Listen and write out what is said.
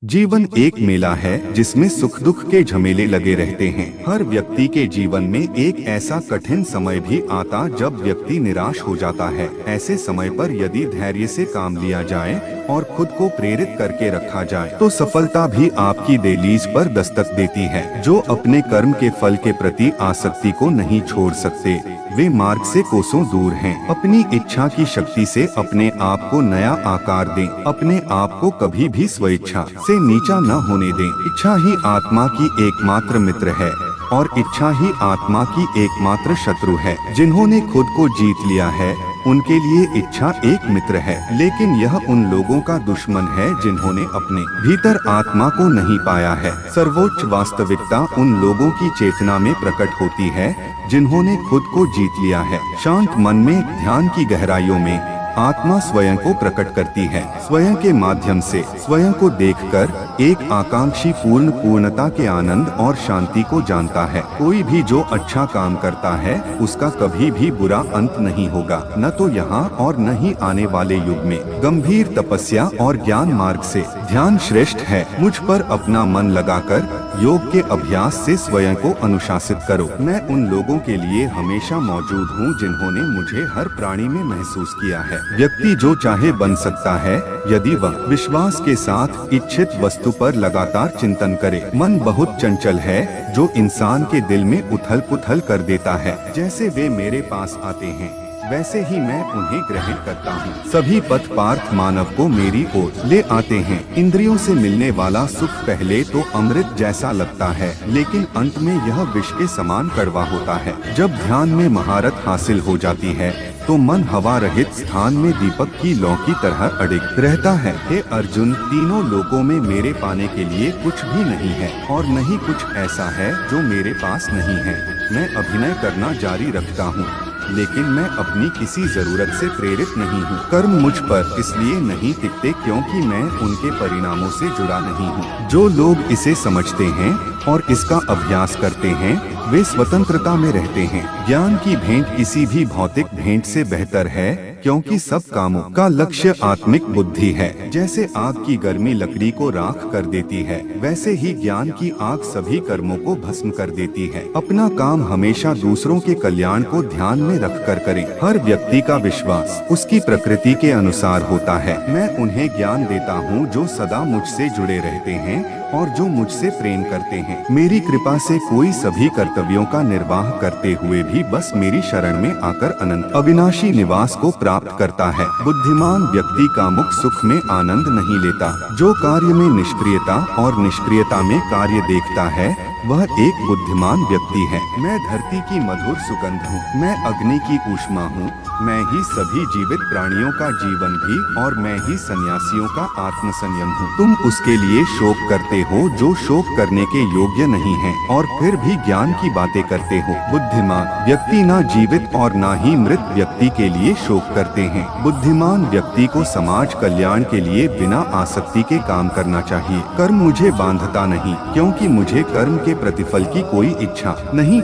जीवन एक मेला है जिसमें सुख दुख के झमेले लगे रहते हैं। हर व्यक्ति के जीवन में एक ऐसा कठिन समय भी आता जब व्यक्ति निराश हो जाता है। ऐसे समय पर यदि धैर्य से काम लिया जाए और खुद को प्रेरित करके रखा जाए तो सफलता भी आपकी दहलीज पर दस्तक देती है। जो अपने कर्म के फल के प्रति आसक्ति को नहीं छोड़ सकते वे मार्ग से कोसों दूर हैं। अपनी इच्छा की शक्ति से अपने आप को नया आकार दें। अपने आप को कभी भी स्वेच्छा से नीचा न होने दें। इच्छा ही आत्मा की एकमात्र मित्र है और इच्छा ही आत्मा की एकमात्र शत्रु है। जिन्होंने खुद को जीत लिया है उनके लिए इच्छा एक मित्र है, लेकिन यह उन लोगों का दुश्मन है जिन्होंने अपने भीतर आत्मा को नहीं पाया है। सर्वोच्च वास्तविकता उन लोगों की चेतना में प्रकट होती है जिन्होंने खुद को जीत लिया है। शांत मन में ध्यान की गहराइयों में आत्मा स्वयं को प्रकट करती है। स्वयं के माध्यम से स्वयं को देखकर एक आकांक्षी पूर्णता के आनंद और शांति को जानता है। कोई भी जो अच्छा काम करता है उसका कभी भी बुरा अंत नहीं होगा, न तो यहाँ और न ही आने वाले युग में। गंभीर तपस्या और ज्ञान मार्ग से ध्यान श्रेष्ठ है। मुझ पर अपना मन लगाकर योग के अभ्यास से स्वयं को अनुशासित करो। मैं उन लोगों के लिए हमेशा मौजूद हूँ जिन्होंने मुझे हर प्राणी में महसूस किया है। व्यक्ति जो चाहे बन सकता है यदि वह विश्वास के साथ इच्छित वस्तु पर लगातार चिंतन करे। मन बहुत चंचल है जो इंसान के दिल में उथल पुथल कर देता है। जैसे वे मेरे पास आते हैं वैसे ही मैं उन्हें ग्रहण करता हूँ। सभी पथ पार्थ मानव को मेरी ओर ले आते हैं। इंद्रियों से मिलने वाला सुख पहले तो अमृत जैसा लगता है, लेकिन अंत में यह विष के समान कड़वा होता है। जब ध्यान में महारत हासिल हो जाती है तो मन हवा रहित स्थान में दीपक की लौ की तरह अड़िग रहता है। हे अर्जुन, तीनों लोकों में मेरे पाने के लिए कुछ भी नहीं है और नहीं कुछ ऐसा है जो मेरे पास नहीं है। मैं अभिनय करना जारी रखता हूँ, लेकिन मैं अपनी किसी जरूरत से प्रेरित नहीं हूँ। कर्म मुझ पर इसलिए नहीं टिकते क्योंकि मैं उनके परिणामों से जुड़ा नहीं हूँ। जो लोग इसे समझते हैं और इसका अभ्यास करते हैं वे स्वतंत्रता में रहते हैं। ज्ञान की भेंट किसी भी भौतिक भेंट से बेहतर है क्योंकि सब कामों का लक्ष्य आत्मिक बुद्धि है। जैसे आग की गर्मी लकड़ी को राख कर देती है, वैसे ही ज्ञान की आग सभी कर्मों को भस्म कर देती है। अपना काम हमेशा दूसरों के कल्याण को ध्यान में रखकर करें। हर व्यक्ति का विश्वास उसकी प्रकृति के अनुसार होता है। मैं उन्हें ज्ञान देता हूँ जो सदा मुझसे जुड़े रहते हैं और जो मुझसे प्रेम करते हैं। मेरी कृपा से कोई सभी कर्तव्यों का निर्वाह करते हुए भी बस मेरी शरण में आकर अनंत अविनाशी निवास को प्राप्त करता है। बुद्धिमान व्यक्ति का मुख सुख में आनंद नहीं लेता। जो कार्य में निष्क्रियता और निष्क्रियता में कार्य देखता है वह एक बुद्धिमान व्यक्ति है। मैं धरती की मधुर सुगंध हूँ, मैं अग्नि की ऊष्मा हूँ, मैं ही सभी जीवित प्राणियों का जीवन भी और मैं ही सन्यासियों का आत्म संयम हूँ। तुम उसके लिए शोक करते हो जो शोक करने के योग्य नहीं है और फिर भी ज्ञान की बातें करते हो। बुद्धिमान व्यक्ति ना जीवित और ना ही मृत व्यक्ति के लिए शोक करते हैं। बुद्धिमान व्यक्ति को समाज कल्याण के लिए बिना आसक्ति के काम करना चाहिए। कर्म मुझे बांधता नहीं क्योंकि मुझे कर्म के प्रतिफल की कोई इच्छा नहीं।